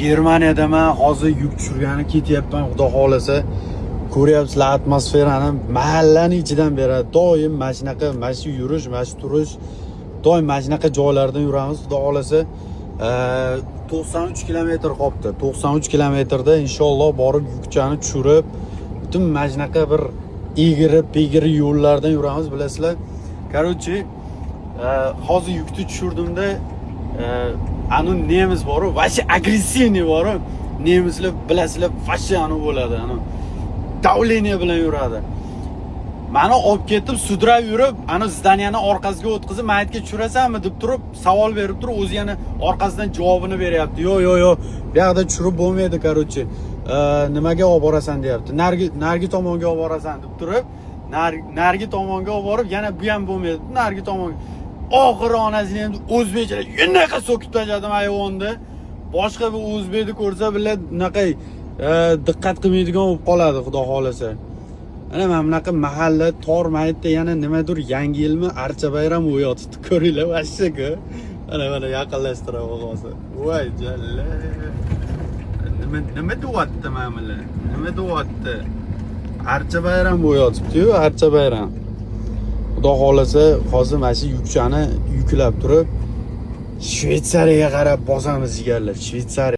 Germaniyada men hozir yuk tushirgani ketyapman, xudo xolasa. Ko'ryapsizlar atmosferani, mahallaning ichidan beradi. Doim mashinaqa, mashi yurish, mashi turish, doim mashinaqa joylardan yuramiz, xudo xolasa. 93 kilometr qolibdi. 93 kilometrda inshaalloh borib yukchani tushirib, butun mashinaqa bir egirib yo'llardan yuramiz, bilasizlar. Короче, hozir yukni tushurdimda, anu nemis boru, vashi agressivniy boru. Nemislar bilasizlar, vashi anu bo'ladi, anu davleniya bilan yuradi. Mani olib ketib, sudrab yurib, ana zdaniyani orqasiga o'tkazib, maytga tushirasanmi deb turib, savol berib turib, o'zi yana orqasidan javobini beryapti. Yo'q, bu yoqda tushirib bo'lmaydi, короче. Nimaga olib borasan deyapti. Nargi tomonga olib borasan deb turib, nargi tomonga olib borib, yana bu ham bo'lmaydi. Nargi tomonga. Oxiri onasini ham o'zbekcha yunaqa so'kib tashladim hayvonni. Boshqa bir o'zbekni ko'rsa biladi, bunaqa diqqat qilmaydigan bo'lib qoladi, xudo xolasa. Ana mana bunaqa mahalla tor maytda yana nimadir yangi yilmi, archa bayram o'yotibdi, ko'ringlar, vashsha-ku. Mana yaqinlashtiraman hozir. Voy jalla. Nima deyapti ma'mila? Nima deyapti? Archa bayram bo'yotibdi-yu, archa bayram. Xudo xolasa, hozir mana shu yukchani yuklab turib, Shvetsariyaga qarab bosamiz jigarlar. Shvetsariya